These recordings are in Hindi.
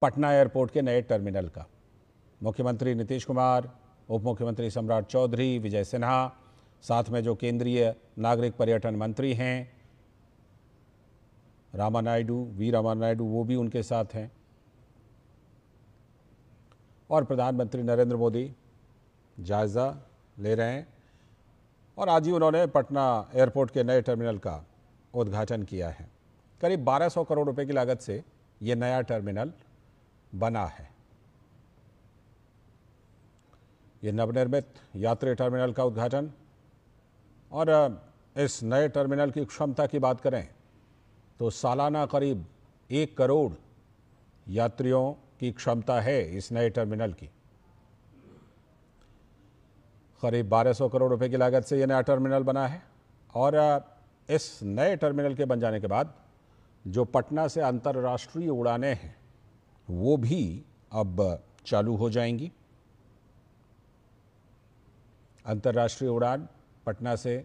पटना एयरपोर्ट के नए टर्मिनल का। मुख्यमंत्री नीतीश कुमार, उप मुख्यमंत्री सम्राट चौधरी, विजय सिन्हा, साथ में जो केंद्रीय नागरिक पर्यटन मंत्री हैं वी रामानायडू, वो भी उनके साथ हैं। और प्रधानमंत्री नरेंद्र मोदी जायज़ा ले रहे हैं और आज ही उन्होंने पटना एयरपोर्ट के नए टर्मिनल का उद्घाटन किया है। करीब 1200 करोड़ रुपए की लागत से ये नया टर्मिनल बना है। ये नवनिर्मित यात्री टर्मिनल का उद्घाटन, और इस नए टर्मिनल की क्षमता की बात करें तो सालाना करीब 1 करोड़ यात्रियों की क्षमता है इस नए टर्मिनल की। करीब 1200 करोड़ रुपए की लागत से यह नया टर्मिनल बना है और इस नए टर्मिनल के बन जाने के बाद जो पटना से अंतर्राष्ट्रीय उड़ानें हैं वो भी अब चालू हो जाएंगी। अंतर्राष्ट्रीय उड़ान पटना से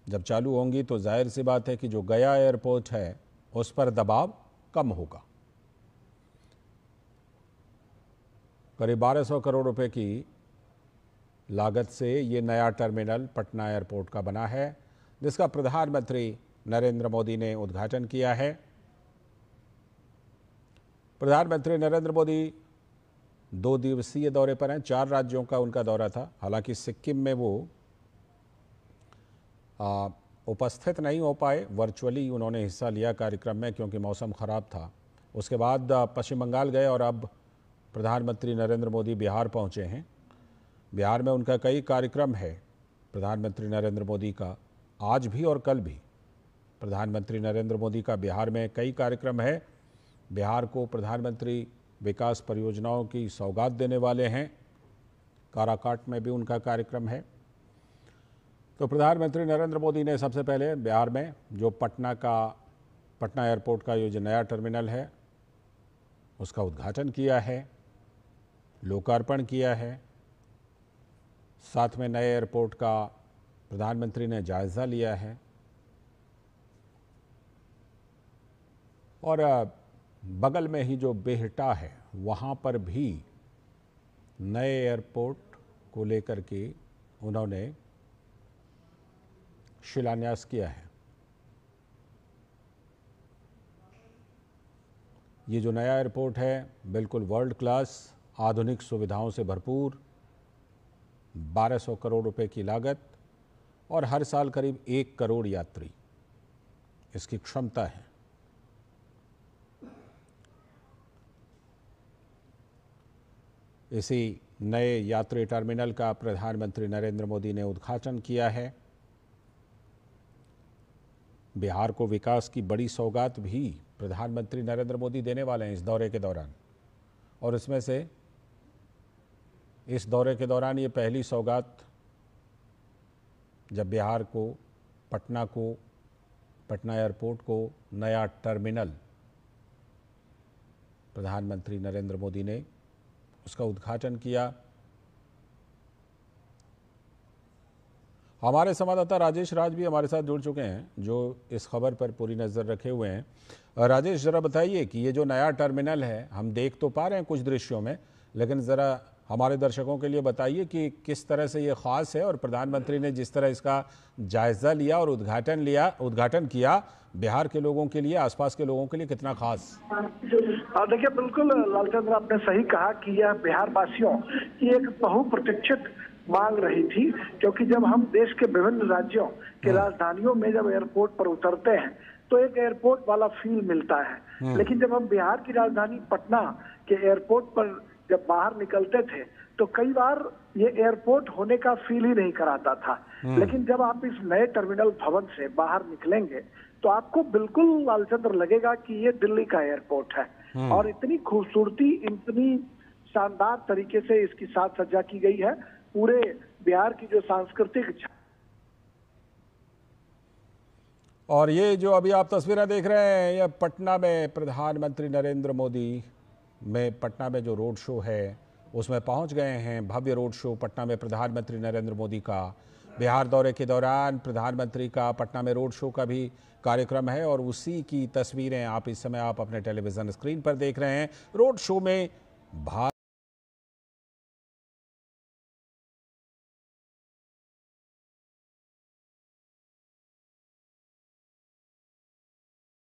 जब चालू होंगी तो जाहिर सी बात है कि जो गया एयरपोर्ट है उस पर दबाव कम होगा। करीब 1200 करोड़ रुपए की लागत से ये नया टर्मिनल पटना एयरपोर्ट का बना है, जिसका प्रधानमंत्री नरेंद्र मोदी ने उद्घाटन किया है। प्रधानमंत्री नरेंद्र मोदी 2 दिवसीय दौरे पर हैं। 4 राज्यों का उनका दौरा था। हालांकि सिक्किम में वो उपस्थित नहीं हो पाए, वर्चुअली उन्होंने हिस्सा लिया कार्यक्रम में क्योंकि मौसम ख़राब था। उसके बाद पश्चिम बंगाल गए और अब प्रधानमंत्री नरेंद्र मोदी बिहार पहुंचे हैं। बिहार में उनका कई कार्यक्रम है। प्रधानमंत्री नरेंद्र मोदी का आज भी और कल भी प्रधानमंत्री नरेंद्र मोदी का बिहार में कई कार्यक्रम है। बिहार को प्रधानमंत्री विकास परियोजनाओं की सौगात देने वाले हैं। काराकाट में भी उनका कार्यक्रम है। तो प्रधानमंत्री नरेंद्र मोदी ने सबसे पहले बिहार में जो पटना एयरपोर्ट का ये जो नया टर्मिनल है उसका उद्घाटन किया है, लोकार्पण किया है। साथ में नए एयरपोर्ट का प्रधानमंत्री ने जायज़ा लिया है और बगल में ही जो बेहटा है वहाँ पर भी नए एयरपोर्ट को लेकर के उन्होंने शिलान्यास किया है। ये जो नया एयरपोर्ट है बिल्कुल वर्ल्ड क्लास, आधुनिक सुविधाओं से भरपूर, 1200 करोड़ रुपए की लागत और हर साल करीब 1 करोड़ यात्री इसकी क्षमता है। इसी नए यात्री टर्मिनल का प्रधानमंत्री नरेंद्र मोदी ने उद्घाटन किया है। बिहार को विकास की बड़ी सौगात भी प्रधानमंत्री नरेंद्र मोदी देने वाले हैं इस दौरे के दौरान, और इसमें से इस दौरे के दौरान ये पहली सौगात जब बिहार को, पटना एयरपोर्ट को नया टर्मिनल प्रधानमंत्री नरेंद्र मोदी ने उसका उद्घाटन किया। हमारे संवाददाता राजेश राज भी हमारे साथ जुड़ चुके हैं जो इस खबर पर पूरी नज़र रखे हुए हैं। राजेश, ज़रा बताइए कि ये जो नया टर्मिनल है, हम देख तो पा रहे हैं कुछ दृश्यों में, लेकिन ज़रा हमारे दर्शकों के लिए बताइए कि किस तरह से ये ख़ास है और प्रधानमंत्री ने जिस तरह इसका जायज़ा लिया और उद्घाटन किया, बिहार के लोगों के लिए, आसपास के लोगों के लिए कितना खास? देखिए, बिल्कुल लालचंद्र, आपने सही कहा कि यह बिहार वासियों की एक बहुप्रतीक्षित मांग रही थी, क्योंकि जब हम देश के विभिन्न राज्यों के राजधानियों में जब एयरपोर्ट पर उतरते हैं तो एक एयरपोर्ट वाला फील मिलता है, लेकिन जब हम बिहार की राजधानी पटना के एयरपोर्ट पर जब बाहर निकलते थे तो कई बार ये एयरपोर्ट होने का फील ही नहीं कराता था। लेकिन जब आप इस नए टर्मिनल भवन से बाहर निकलेंगे तो आपको बिल्कुल लालचंद्र लगेगा कि ये दिल्ली का एयरपोर्ट है, और इतनी खूबसूरती, इतनी शानदार तरीके से इसकी साज सज्जा की गई है। पूरे बिहार की जो सांस्कृतिक, और ये जो अभी आप तस्वीरें देख रहे हैं, ये पटना में प्रधानमंत्री नरेंद्र मोदी में पटना में जो रोड शो है उसमें पहुंच गए हैं। भव्य रोड शो पटना में प्रधानमंत्री नरेंद्र मोदी का बिहार दौरे के दौरान प्रधानमंत्री का पटना में रोड शो का भी कार्यक्रम है और उसी की तस्वीरें आप इस समय आप अपने टेलीविजन स्क्रीन पर देख रहे हैं। रोड शो में